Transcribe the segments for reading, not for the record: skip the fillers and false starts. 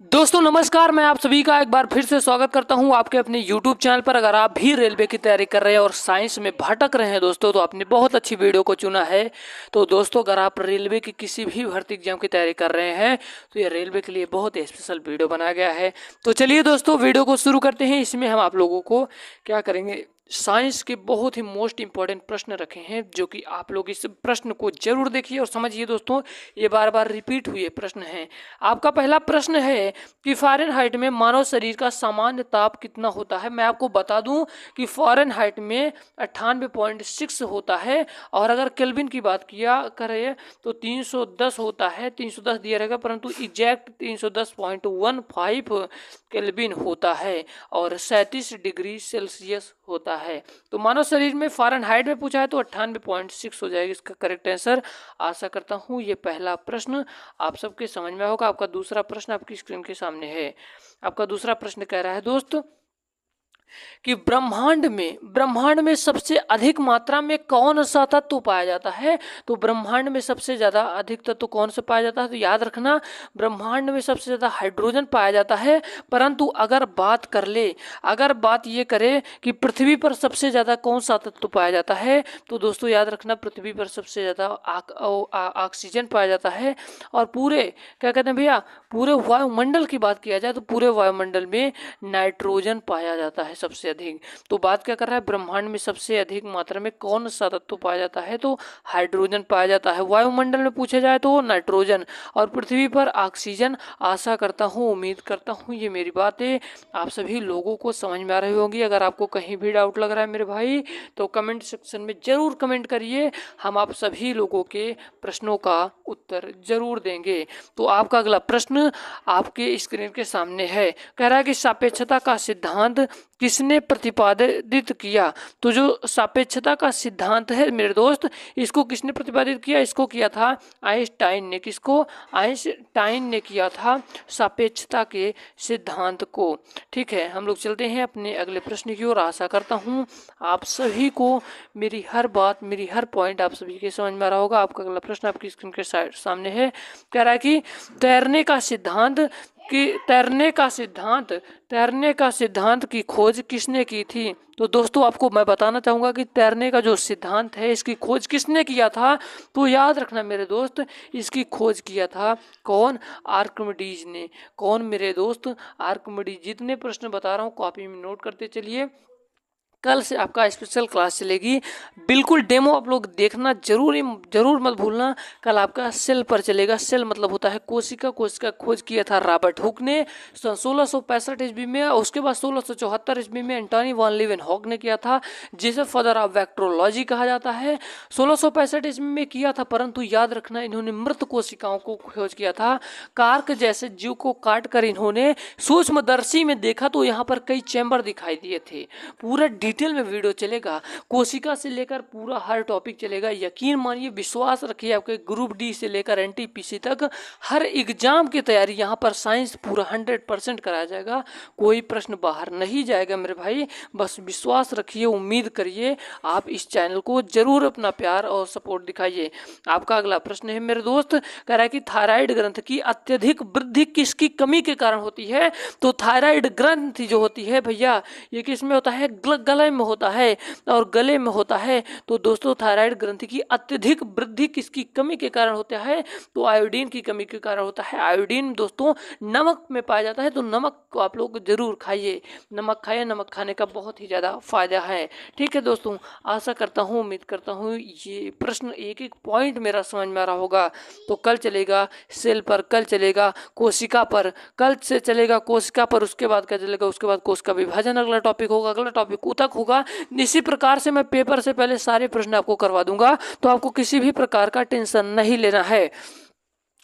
दोस्तों नमस्कार, मैं आप सभी का एक बार फिर से स्वागत करता हूं आपके अपने YouTube चैनल पर। अगर आप भी रेलवे की तैयारी कर रहे हैं और साइंस में भटक रहे हैं दोस्तों, तो आपने बहुत अच्छी वीडियो को चुना है। तो दोस्तों, अगर आप रेलवे की किसी भी भर्ती एग्जाम की तैयारी कर रहे हैं तो ये रेलवे के लिए बहुत स्पेशल वीडियो बनाया गया है। तो चलिए दोस्तों, वीडियो को शुरू करते हैं। इसमें हम आप लोगों को क्या करेंगे, साइंस के बहुत ही मोस्ट इंपॉर्टेंट प्रश्न रखे हैं, जो कि आप लोग इस प्रश्न को जरूर देखिए और समझिए। दोस्तों, ये बार बार रिपीट हुए प्रश्न हैं। आपका पहला प्रश्न है कि फ़ारेनहाइट में मानव शरीर का सामान्य ताप कितना होता है। मैं आपको बता दूं कि फ़ारेनहाइट में 98.6 होता है, और अगर केल्विन की बात किया करें तो 310 होता है। 310 दिया रहेगा, परंतु एग्जैक्ट 310.15 केल्विन होता है और 37 डिग्री सेल्सियस होता है। तो मानव शरीर में फ़ारेनहाइट में पूछा है तो 98.6 हो जाएगा इसका करेक्ट आंसर। आशा करता हूँ ये पहला प्रश्न आप सबके समझ में होगा। आपका दूसरा प्रश्न आपकी स्क्रीन के सामने है। आपका दूसरा प्रश्न कह रहा है दोस्त कि ब्रह्मांड में सबसे अधिक मात्रा में कौन सा तत्व पाया जाता है। तो ब्रह्मांड में सबसे ज्यादा अधिक तत्व कौन सा पाया जाता है, तो याद रखना ब्रह्मांड में सबसे ज्यादा हाइड्रोजन पाया जाता है। परंतु अगर बात ये करें कि पृथ्वी पर सबसे ज्यादा कौन सा तत्व पाया जाता है, तो दोस्तों याद रखना पृथ्वी पर सबसे ज्यादा ऑक्सीजन पाया जाता है। और पूरे क्या कहते हैं भैया, पूरे वायुमंडल की बात किया जाए तो पूरे वायुमंडल में नाइट्रोजन पाया जाता है सबसे अधिक। तो बात क्या कर रहा है, ब्रह्मांड में सबसे अधिक मात्रा में कौन सा तत्व पाया जाता है, तो हाइड्रोजन पाया जाता है। वायुमंडल में पूछा जाए तो नाइट्रोजन, और पृथ्वी पर ऑक्सीजन। आशा करता हूँ, उम्मीद करता हूँ ये मेरी बातें आप सभी लोगों को समझ में आ रही होंगी। अगर आपको कहीं भी डाउट लग रहा है मेरे भाई, तो कमेंट सेक्शन में जरूर कमेंट करिए, हम आप सभी लोगों के प्रश्नों का उत्तर जरूर देंगे। तो आपका अगला प्रश्न आपके स्क्रीन के सामने है। कह रहा है कि सापेक्षता का सिद्धांत किसने प्रतिपादित किया। तो जो सापेक्षता का सिद्धांत है मेरे दोस्त, इसको किसने प्रतिपादित किया, इसको किया था आइंस्टाइन ने। किसको, आइंस्टाइन ने किया था सापेक्षता के सिद्धांत को। ठीक है, हम लोग चलते हैं अपने अगले प्रश्न की ओर। आशा करता हूँ आप सभी को मेरी हर बात, मेरी हर पॉइंट आप सभी के समझ में आ रहा होगा। आपका अगला प्रश्न आपकी स्क्रीन के सामने है। कह रहा है कि तैरने का सिद्धांत की खोज किसने की थी। तो दोस्तों आपको मैं बताना चाहूंगा कि तैरने का जो सिद्धांत है, इसकी खोज किसने किया था। तो याद रखना मेरे दोस्त, इसकी खोज किया था कौन, आर्किमिडीज ने। कौन मेरे दोस्त, आर्किमिडीज। जितने प्रश्न बता रहा हूँ कॉपी में नोट करते चलिए। कल से आपका स्पेशल क्लास चलेगी, बिल्कुल डेमो आप लोग देखना जरूर मत भूलना। कल आपका सेल पर चलेगा। सेल मतलब होता है कोशिका। कोशिका खोज किया था रॉबर्ट हुक ने 1665 ईस्वी में, और उसके बाद 1674 ईस्वी में एंटोनी वॉन लीवेनहॉक ने किया था, जिसे फादर ऑफ वेक्ट्रोलॉजी कहा जाता है। 1665 ईस्वी में किया था, परंतु याद रखना इन्होंने मृत कोशिकाओं को खोज किया था। कार्क जैसे जीव को काट कर इन्होंने सूक्ष्मदर्शी में देखा तो यहाँ पर कई चैम्बर दिखाई दिए थे। पूरा डिटेल में वीडियो चलेगा, कोशिका से लेकर पूरा हर टॉपिक चलेगा। यकीन मानिए, विश्वास रखिए, आपके ग्रुप डी से लेकर एनटीपीसी तक हर एग्जाम की तैयारी यहाँ पर साइंस पूरा 100% कराया जाएगा। कोई प्रश्न बाहर नहीं जाएगा मेरे भाई, बस विश्वास रखिए, उम्मीद करिए। आप इस चैनल को जरूर अपना प्यार और सपोर्ट दिखाइए। आपका अगला प्रश्न है मेरे दोस्त, कह रहा है कि थायराइड ग्रंथ की अत्यधिक वृद्धि किसकी कमी के कारण होती है। तो थायराइड ग्रंथ जो होती है भैया, ये किस में होता है, गले में होता है और गले में होता है। तो दोस्तों थायराइड ग्रंथि की अत्यधिक वृद्धि किसकी कमी के कारण होता है, तो आयोडीन की कमी के कारण होता है। आयोडीन दोस्तों नमक में पाया जाता है, तो नमक को आप लोग जरूर खाइए। नमक खाइए, नमक खाने का बहुत ही ज़्यादा फायदा है। ठीक है दोस्तों, आशा करता हूँ, उम्मीद करता हूँ ये प्रश्न एक एक पॉइंट मेरा समझ में आ रहा होगा। तो कल चलेगा सेल पर, कल चलेगा कोशिका पर, कल से चलेगा कोशिका पर, उसके बाद क्या चलेगा, उसके बाद कोशिका विभाजन अगला टॉपिक होगा, अगला टॉपिक ऊतक होगा। इसी प्रकार से मैं पेपर से पहले सारे प्रश्न आपको करवा दूंगा, तो आपको किसी भी प्रकार का टेंशन नहीं लेना है।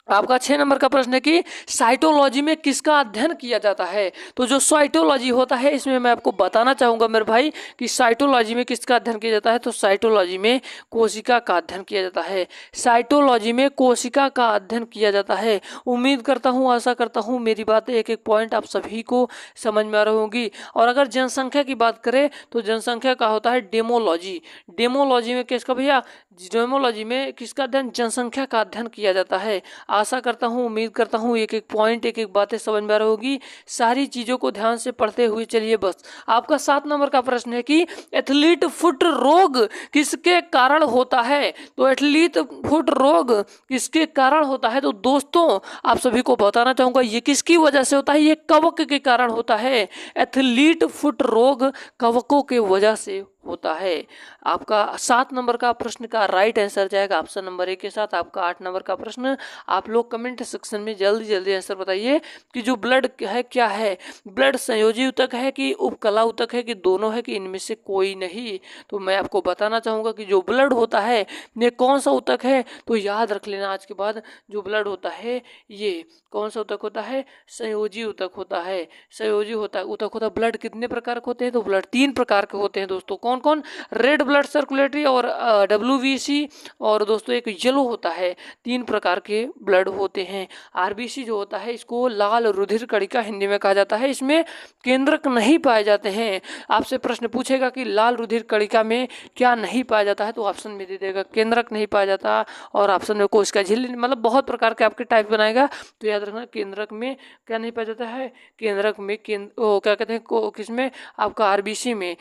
आपका 6 नंबर का प्रश्न है कि साइटोलॉजी में किसका अध्ययन किया जाता है। तो जो साइटोलॉजी होता है, इसमें मैं आपको बताना चाहूंगा मेरे भाई कि साइटोलॉजी में किसका अध्ययन किया जाता है। तो साइटोलॉजी में कोशिका का अध्ययन किया जाता है। साइटोलॉजी में कोशिका का अध्ययन किया जाता है। उम्मीद करता हूँ, आशा करता हूँ मेरी बातें एक एक पॉइंट आप सभी को समझ में आ रही होंगी। और अगर जनसंख्या की बात करें तो जनसंख्या का होता है डेमोलॉजी। डेमोलॉजी में किसका भैया, जीनोमोलॉजी में किसका अध्ययन? जनसंख्या का अध्ययन किया जाता है। आशा करता हूँ, उम्मीद करता हूँ एक एक पॉइंट, एक एक बातें समझ में आ रही होगी। सारी चीज़ों को ध्यान से पढ़ते हुए चलिए। बस आपका 7 नंबर का प्रश्न है कि एथलीट फुट रोग किसके कारण होता है? तो एथलीट फुट रोग किसके कारण होता है? तो दोस्तों आप सभी को बताना चाहूँगा ये किसकी वजह से होता है? ये कवक के कारण होता है। एथलीट फुट रोग कवकों के वजह से होता है। आपका 7 नंबर का प्रश्न का राइट आंसर जाएगा ऑप्शन नंबर 1 के साथ। आपका 8 नंबर का प्रश्न आप लोग कमेंट सेक्शन में जल्दी जल्दी आंसर बताइए कि जो ब्लड है क्या है? ब्लड संयोजी ऊतक है कि उपकला ऊतक है कि दोनों है कि इनमें से कोई नहीं? तो मैं आपको बताना चाहूँगा कि जो ब्लड होता है ये कौन सा ऊतक है? तो याद रख लेना आज के बाद, जो ब्लड होता है ये कौन सा ऊतक होता है? संयोजी ऊतक होता है। संयोजी ऊतक होता है। ब्लड कितने प्रकार के होते हैं? तो ब्लड 3 प्रकार के होते हैं दोस्तों। कौन कौन? रेड ब्लड सर्कुलेटरी और WBC, और दोस्तों एक येलो होता है। 3 प्रकार के ब्लड होते हैं। RBC जो होता है इसको लाल रुधिर कणिका हिंदी में कहा जाता है। इसमें केंद्रक नहीं पाए जाते हैं। आपसे प्रश्न पूछेगा कि लाल रुधिर कणिका में क्या नहीं पाया जाता है? तो ऑप्शन में दे देगा केंद्रक नहीं पाया जाता, और ऑप्शन में कोशिका झिल्ली, मतलब बहुत प्रकार के आपके टाइप बनाएगा। तो याद रखना केंद्रक में क्या नहीं पाया जाता है? केंद्रक में क्या कहते हैं किसमें? आपका RBC में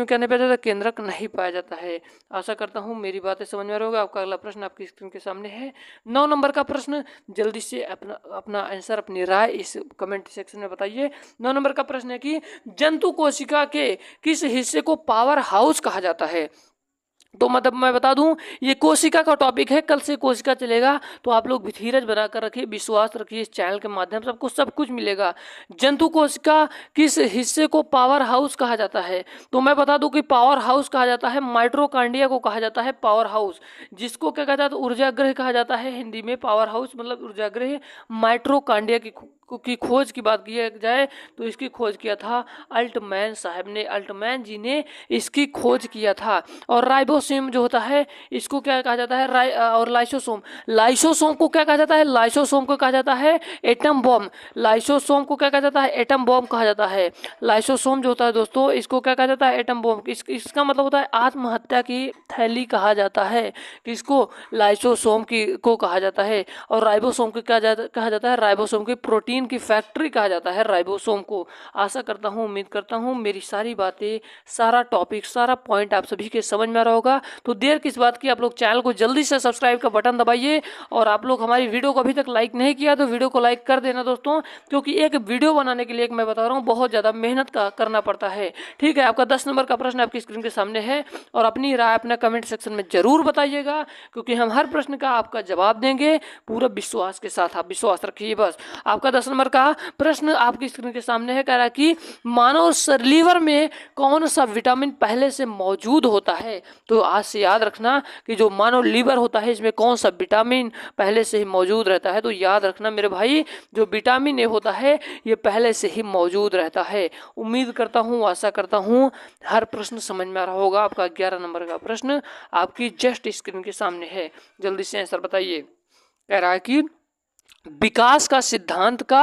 क्या नहीं पाया जाता? केंद्रक नहीं पाया जाता है। आशा करता हूँ मेरी बातें समझ में आ रही होगी। आपका अगला प्रश्न आपकी स्क्रीन के सामने है। 9 नंबर का प्रश्न, जल्दी से अपना आंसर, अपनी राय इस कमेंट सेक्शन में बताइए। 9 नंबर का प्रश्न है कि जंतु कोशिका के किस हिस्से को पावर हाउस कहा जाता है? तो मतलब मैं बता दूं ये कोशिका का टॉपिक है, कल से कोशिका चलेगा, तो आप लोग धीरज बनाकर रखिए, विश्वास रखिए, इस चैनल के माध्यम से आपको सब कुछ मिलेगा। जंतु कोशिका किस हिस्से को पावर हाउस कहा जाता है? तो मैं बता दूं कि पावर हाउस कहा जाता है माइटोकॉन्ड्रिया को कहा जाता है पावर हाउस, जिसको क्या कहता है? तो ऊर्जा गृह कहा जाता है हिंदी में। पावर हाउस मतलब ऊर्जा गृह। माइटोकॉन्ड्रिया की खोज की बात की जाए तो इसकी खोज किया था अल्टमैन साहब ने, अल्टमैन जी ने इसकी खोज किया था। और राइबोसोम जो होता है इसको क्या कहा जाता है? और लाइसोसोम को क्या कहा जाता है? लाइसोसोम को कहा जाता है एटम बॉम्ब। लाइसोसोम को क्या कहा जाता है? एटम बॉम्ब कहा जाता है। लाइसोसोम जो होता है दोस्तों इसको क्या कहा जाता है? Atom bomb. इसका मतलब होता है आत्महत्या की थैली कहा जाता है। किसको? लाइसोसोम को कहा जाता है। और राइबोसोम को क्या कहा जाता है? राइबोसोम की प्रोटीन की फैक्ट्री कहा जाता है राइबोसोम को। आशा करता हूँ, उम्मीद करता हूँ मेरी सारी बातें, सारा टॉपिक, सारा पॉइंट आप सभी के समझ में आ रहा होगा। तो देर किस बात की, आप लोग चैनल को जल्दी से सब्सक्राइब का बटन दबाइए। और आप लोग हमारी वीडियो को अभी तक लाइक नहीं किया तो वीडियो को लाइक कर देना दोस्तों, क्योंकि एक वीडियो बनाने के लिए मैं बता रहा हूँ बहुत ज़्यादा मेहनत करना पड़ता है। ठीक है, आपका 10 नंबर का प्रश्न आपकी स्क्रीन के सामने है, और अपनी राय अपना कमेंट सेक्शन में जरूर बताइएगा, क्योंकि हम हर प्रश्न का आपका जवाब देंगे पूरा विश्वास के साथ। आप विश्वास रखिए। बस आपका 10 नंबर का प्रश्न आपकी स्क्रीन के सामने है। कह रहा है कि मानव लीवर में कौन सा विटामिन पहले से मौजूद होता है? तो आज से याद रखना कि जो मानव लीवर होता है इसमें कौन सा विटामिन पहले से ही मौजूद रहता है। तो याद रखना मेरे भाई, जो विटामिन ए होता है ये पहले से ही मौजूद रहता है। उम्मीद करता हूँ, आशा करता हूँ हर प्रश्न समझ में आ रहा होगा। आपका 11 नंबर का प्रश्न आपकी जस्ट स्क्रीन के सामने है, जल्दी से आंसर बताइए। कह रहा है कि विकास का सिद्धांत का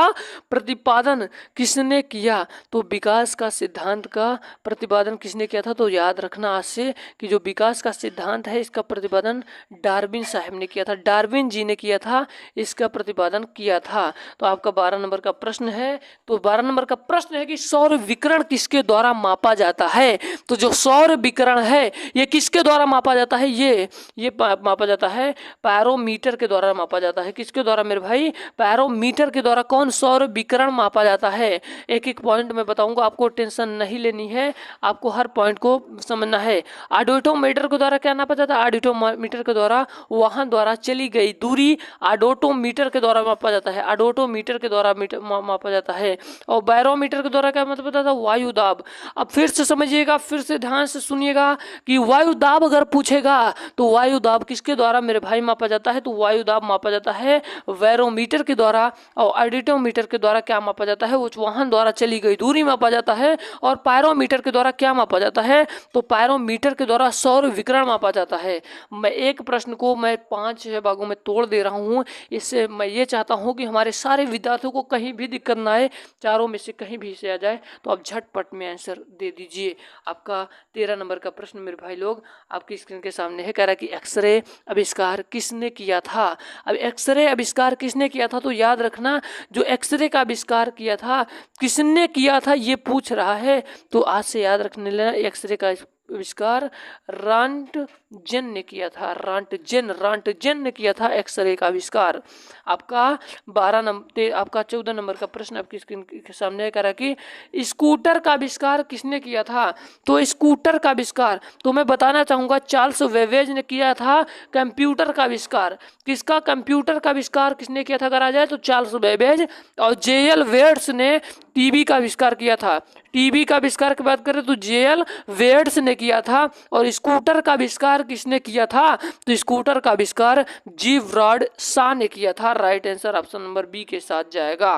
प्रतिपादन किसने किया? तो विकास का सिद्धांत का प्रतिपादन किसने किया था? तो याद रखना आज से कि जो विकास का सिद्धांत है इसका प्रतिपादन डार्विन साहब ने किया था। डार्विन जी ने किया था, इसका प्रतिपादन किया था। तो आपका 12 नंबर का प्रश्न है। तो 12 नंबर का प्रश्न है कि सौर विकिरण किसके द्वारा मापा जाता है? तो जो सौर विकिरण है ये किसके द्वारा मापा जाता है? ये मापा जाता है पैरोमीटर के द्वारा मापा जाता है। किसके द्वारा मेरे भाई? पैरोमीटर के द्वारा। कौन? सौर विकिरण मापा जाता है। एक एक पॉइंट में बताऊंगा, आपको टेंशन नहीं लेनी है, आपको हर पॉइंट को समझना है। ऑडोटोमीटर के द्वारा क्या नापा जाता है? ऑडोटोमीटर के द्वारा वाहन द्वारा चली गई दूरी ऑडोटोमीटर के द्वारा मापा जाता है। ऑडोटोमीटर के द्वारा मापा जाता है। और बैरोमीटर के द्वारा क्या मतलब बताता है? वायु दाब। अब फिर से समझिएगा, फिर से ध्यान से सुनिएगा कि वायु दाब अगर पूछेगा तो वायु दाब किसके द्वारा मेरे भाई मापा जाता है? तो वायु दाब मापा जाता है बैरोमीटर एडिटोमीटर के द्वारा, और एडिटोमीटर के द्वारा क्या मापा जाता है, उस वाहन द्वारा चली गई दूरी मापा जाता है। और पायरोमीटर के द्वारा क्या मापा जाता है, तो पायरोमीटर के द्वारा सौर विकिरण मापा जाता है। मैं एक प्रश्न को मैं 5-6 भागों में तोड़ दे रहा हूँ, इससे मैं ये चाहता हूँ कि हमारे सारे विद्यार्थियों को कहीं भी दिक्कत ना आए, चारों में से कहीं भी से आ जाए तो आप झटपट में आंसर दे दीजिए। आपका 13 नंबर का प्रश्न मेरे भाई लोग आपकी स्क्रीन के सामने है। कह रहा है कि एक्सरे आविष्कार किसने किया था। अब एक्सरे आविष्कार किसने किया था, तो याद रखना जो एक्सरे का आविष्कार किया था किसने किया था ये पूछ रहा है, तो आज से याद रखने लेना एक्सरे का आविष्कार रॉन्टजेन ने किया था। रॉन्टजेन ने किया था एक्सरे का आविष्कार। आपका 14 नंबर का प्रश्न आपकी स्क्रीन के सामने कह रहा है कि स्कूटर का आविष्कार किसने किया था। तो स्कूटर का आविष्कार तो मैं बताना चाहूंगा चार्ल्स वेबेज ने किया था। कंप्यूटर का आविष्कार किसका, कंप्यूटर का आविष्कार किसने किया था अगर आ जाए तो चार्ल्स वेबेज। और जेएल वेट्स ने टीवी का आविष्कार किया था। टीवी का आविष्कार की बात करें तो जेएल वेट्स ने किया था। और स्कूटर का आविष्कार किसने किया था, तो स्कूटर का आविष्कार जी ब्राड शॉ ने किया था। Right answer option number B के साथ जाएगा।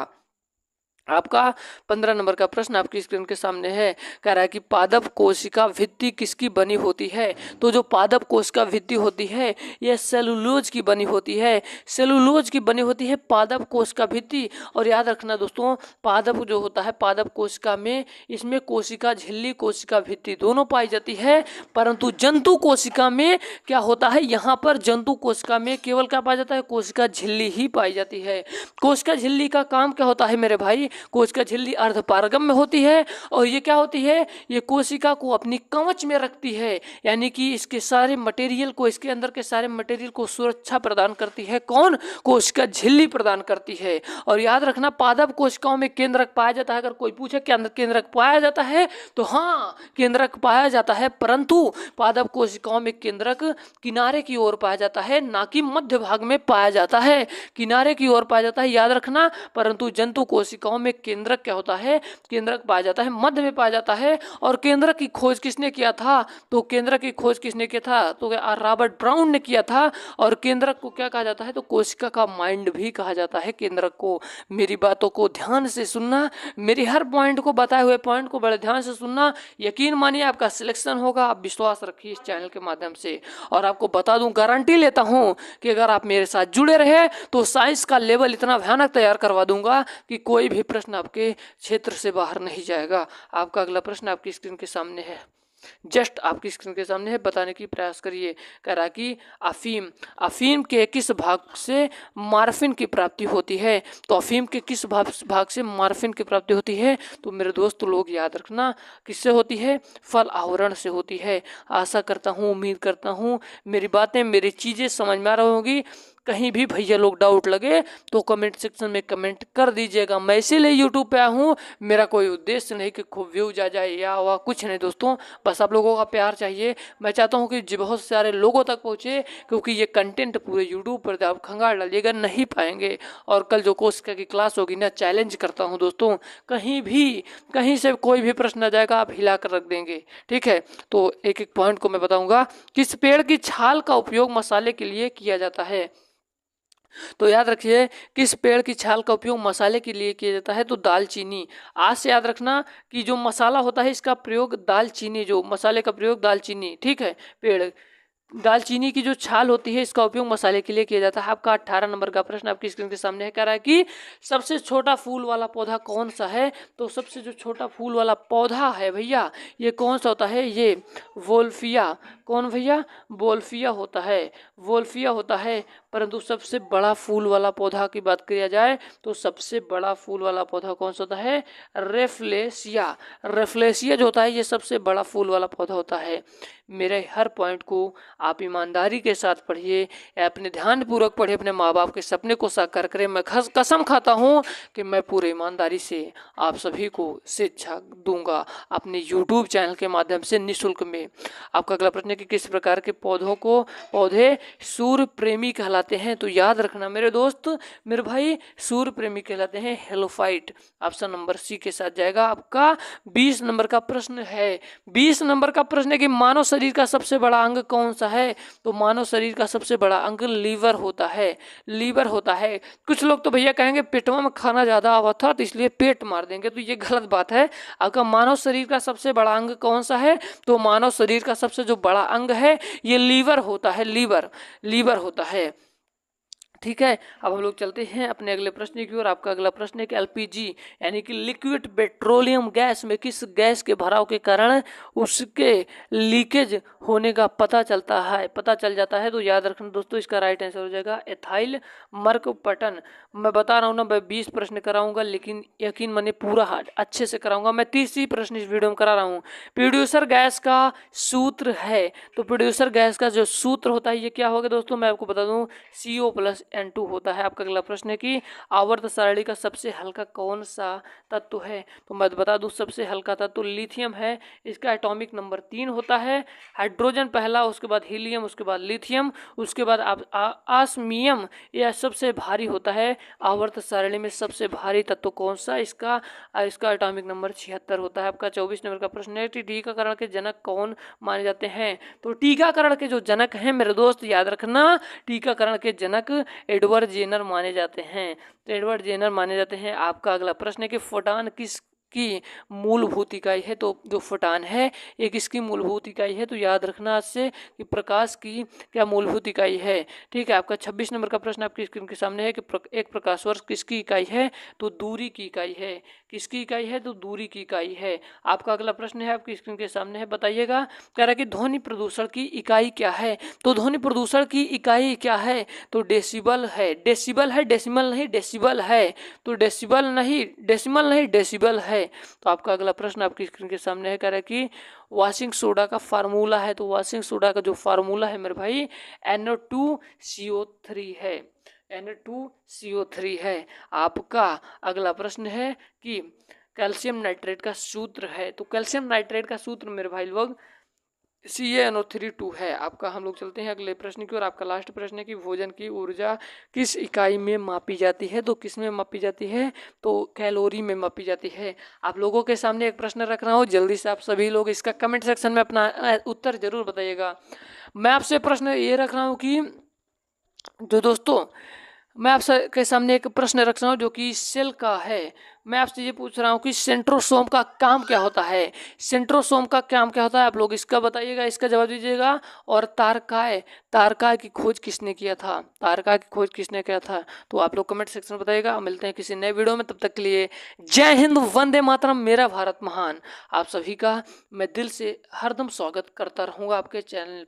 आपका 15 नंबर का प्रश्न आपकी स्क्रीन के सामने है। कह रहा है कि पादप कोशिका भित्ति किसकी बनी होती है। तो जो पादप कोशिका भित्ति होती है यह सेलुलोज की बनी होती है। सेलुलोज की बनी होती है पादप कोशिका भित्ति। और याद रखना दोस्तों पादप जो होता है पादप कोशिका में इसमें कोशिका झिल्ली कोशिका भित्ति दोनों पाई जाती है। परंतु जंतु कोशिका में क्या होता है, यहाँ पर जंतु कोशिका में केवल क्या पाया जाता है, कोशिका झिल्ली ही पाई जाती है। कोशिका झिल्ली का काम क्या होता है मेरे भाई, कोशिका झिल्ली अर्धपारगम में होती है। और ये क्या होती है, ये कोशिका को अपनी कवच में रखती है, यानी कि इसके सारे मटेरियल को, इसके अंदर के सारे मटेरियल को सुरक्षा प्रदान करती है। कौन, कोशिका झिल्ली प्रदान करती है। और याद रखना पादप कोशिकाओं में केंद्रक पाया जाता है। अगर कोई पूछे क्या केंद्रक पाया जाता है तो हाँ केंद्रक पाया जाता है, परंतु पादप कोशिकाओं में केंद्रक किनारे की ओर पाया जाता है, ना कि मध्य भाग में पाया जाता है। किनारे की ओर पाया जाता है याद रखना। परंतु जंतु कोशिकाओं में केंद्रक क्या होता है, केंद्रक पाया जाता है मध्य में पाया जाता है। और केंद्रक की खोज किसने किया था, तो केंद्रक की खोज किसने किया था, तो रॉबर्ट ब्राउन ने किया था। और केंद्रक को क्या कहा जाता है, तो कोशिका का माइंड भी कहा जाता है केंद्रक को। मेरी बातों को ध्यान से सुनना, मेरी हर पॉइंट को बताए हुए पॉइंट को बड़े ध्यान से सुनना। यकीन मानिए आपका सिलेक्शन होगा। आप विश्वास रखिए इस चैनल के माध्यम से। और आपको बता दूं, गारंटी लेता हूं कि अगर आप मेरे साथ जुड़े रहे तो साइंस का लेवल इतना भयानक तैयार करवा दूंगा कि कोई भी प्रश्न आपके क्षेत्र से बाहर नहीं जाएगा। आपका अगला प्रश्न आपकी स्क्रीन के सामने है, जस्ट आपकी स्क्रीन के सामने है, बताने की प्रयास करिए। कह रहा कि अफीम के किस भाग से मार्फिन की प्राप्ति होती है। तो अफीम के किस भाग से मार्फिन की प्राप्ति होती है, तो मेरे दोस्त लोग याद रखना किससे होती है, फल आवरण से होती है। आशा करता हूँ, उम्मीद करता हूँ मेरी बातें, मेरी चीज़ें समझ में आ रही होंगी। कहीं भी भैया लोग डाउट लगे तो कमेंट सेक्शन में कमेंट कर दीजिएगा। मैं इसीलिए यूट्यूब पे आया हूँ, मेरा कोई उद्देश्य नहीं कि खूब व्यूज आ जाए या हुआ कुछ नहीं दोस्तों, बस आप लोगों का प्यार चाहिए। मैं चाहता हूँ कि बहुत सारे लोगों तक पहुँचे, क्योंकि ये कंटेंट पूरे यूट्यूब पर आप खंगाल डालिएगा नहीं पाएंगे। और कल जो कोशिका की क्लास होगी ना, चैलेंज करता हूँ दोस्तों, कहीं से कोई भी प्रश्न आ जाएगा आप हिला कर रख देंगे, ठीक है। तो एक एक पॉइंट को मैं बताऊँगा। किस पेड़ की छाल का उपयोग मसाले के लिए किया जाता है। तो याद रखिए किस पेड़ की छाल का उपयोग मसाले के लिए किया जाता है, तो दालचीनी। आज से याद रखना कि जो मसाला होता है इसका प्रयोग दालचीनी, जो मसाले का प्रयोग दालचीनी, ठीक है। पेड़ दालचीनी की जो छाल होती है इसका उपयोग मसाले के लिए किया जाता है। आपका 18 नंबर का प्रश्न आपकी स्क्रीन के सामने है। कह रहा है कि सबसे छोटा फूल वाला पौधा कौन सा है। तो सबसे जो छोटा फूल वाला पौधा है भैया ये कौन सा होता है, ये वोल्फिया। कौन भैया, वोल्फिया होता है, वोल्फिया होता है। परंतु सबसे बड़ा फूल वाला पौधा की बात किया जाए तो सबसे बड़ा फूल वाला पौधा कौन सा होता है, रेफ्लेसिया। रेफ्लेसिया जो होता है ये सबसे बड़ा फूल वाला पौधा होता है। मेरे हर पॉइंट को आप ईमानदारी के साथ पढ़िए, अपने ध्यानपूर्वक पढ़िए, अपने माँ बाप के सपने को साकार करें। मैं कसम खाता हूँ कि मैं पूरे ईमानदारी से आप सभी को शिक्षा दूंगा अपने YouTube चैनल के माध्यम से निःशुल्क में। आपका अगला प्रश्न कि किस प्रकार के पौधे सूर्य प्रेमी कहलाते हैं। तो याद रखना मेरे दोस्त, मेरे भाई, सूर्य प्रेमी कहलाते हैं हेलोफाइट। ऑप्शन नंबर सी के साथ जाएगा आपका। 20 नंबर का प्रश्न है। 20 नंबर का प्रश्न है कि मानव शरीर का सबसे बड़ा अंग कौन सा है। तो मानव शरीर का सबसे बड़ा अंग लीवर होता है। लीवर होता है। कुछ लोग तो भैया कहेंगे पेटवा में खाना ज्यादा आवा था तो इसलिए पेट मार देंगे, तो ये गलत बात है। आपका मानव शरीर का सबसे बड़ा अंग कौन सा है। तो मानव शरीर का सबसे जो बड़ा अंग है ये लीवर होता है। लीवर होता है। ठीक है, अब हम लोग चलते हैं अपने अगले प्रश्न की ओर। आपका अगला प्रश्न है कि एलपीजी यानी कि लिक्विड पेट्रोलियम गैस में किस गैस के भराव के कारण उसके लीकेज होने का पता चल जाता है। तो याद रखना दोस्तों, इसका राइट आंसर हो जाएगा एथाइल मर्कपटन। मैं बता रहा हूँ ना, मैं 20 प्रश्न कराऊंगा, लेकिन यकीन मानिए पूरा अच्छे से कराऊंगा। मैं 30 ही प्रश्न इस वीडियो में करा रहा हूँ। प्रोड्यूसर गैस का सूत्र है। तो प्रोड्यूसर गैस का जो सूत्र होता है ये क्या होगा दोस्तों, मैं आपको बता दूं, CO+N2 होता है। आपका अगला प्रश्न है कि आवर्त सारणी का सबसे हल्का कौन सा तत्व है। तो मैं बता दूं, सबसे हल्का तत्व लिथियम है। इसका एटॉमिक नंबर 3 होता है। हाइड्रोजन पहला, उसके बाद हीलियम, उसके बाद लिथियम, उसके बाद ऑस्मियम, यह सबसे भारी होता है। आवर्त सारणी में सबसे भारी तत्व कौन सा, इसका एटॉमिक नंबर 76 होता है। आपका 24 नंबर का प्रश्न है कि टीकाकरण के जनक कौन माने जाते हैं। तो टीकाकरण के जो जनक हैं मेरे दोस्त, याद रखना, टीकाकरण के जनक एडवर्ड जेनर माने जाते हैं। तो एडवर्ड जेनर माने जाते हैं। आपका अगला प्रश्न है कि फोटॉन की मूलभूत इकाई है। तो जो फोटॉन है ये किसकी मूलभूत इकाई है। तो याद रखना आज से कि प्रकाश की क्या मूलभूत इकाई है। ठीक है, आपका 26 नंबर का प्रश्न आपकी स्क्रीन के सामने है कि एक प्रकाश वर्ष किसकी इकाई है। तो दूरी की इकाई है। किसकी इकाई है। तो दूरी की इकाई है। आपका अगला प्रश्न है आपकी स्क्रीन के सामने है, बताइएगा। कह रहा है कि ध्वनि प्रदूषण की इकाई क्या है। तो ध्वनि प्रदूषण की इकाई क्या है। तो डेसिबल है। डेसिबल है, डेसिमल नहीं, डेसिबल है। तो डेसिमल नहीं डेसिबल है। तो आपका अगला प्रश्न आपकी स्क्रीन के सामने है, कह रहा है कि वॉशिंग सोडा का फार्मूला है। तो वॉशिंग सोडा का जो फार्मूला है मेरे भाई NO2CO3 है। NO2CO3 है। आपका अगला प्रश्न है कि कैल्शियम नाइट्रेट का सूत्र है। तो कैल्शियम नाइट्रेट का सूत्र मेरे भाई लोग CaNO3 है। आपका हम लोग चलते हैं अगले प्रश्न की और आपका लास्ट प्रश्न है कि भोजन की ऊर्जा किस इकाई में मापी जाती है। तो किस में मापी जाती है। तो कैलोरी में मापी जाती है। आप लोगों के सामने एक प्रश्न रख रहा हूँ, जल्दी से आप सभी लोग इसका कमेंट सेक्शन में अपना उत्तर जरूर बताइएगा। मैं आपसे प्रश्न ये रख रहा हूँ कि जो दोस्तों, मैं आपके सामने एक प्रश्न रख रहा हूँ जो कि सेल का है। मैं आपसे ये पूछ रहा हूँ कि सेंट्रोसोम का काम क्या होता है। सेंट्रोसोम का काम क्या होता है, आप लोग इसका बताइएगा, इसका जवाब दीजिएगा। और तारकाय की खोज किसने किया था। तारकाय की खोज किसने किया था। तो आप लोग कमेंट सेक्शन में बताइएगा। मिलते हैं किसी नए वीडियो में, तब तक के लिए जय हिंद, वंदे मातरम, मेरा भारत महान। आप सभी का मैं दिल से हरदम स्वागत करता रहूँगा आपके चैनल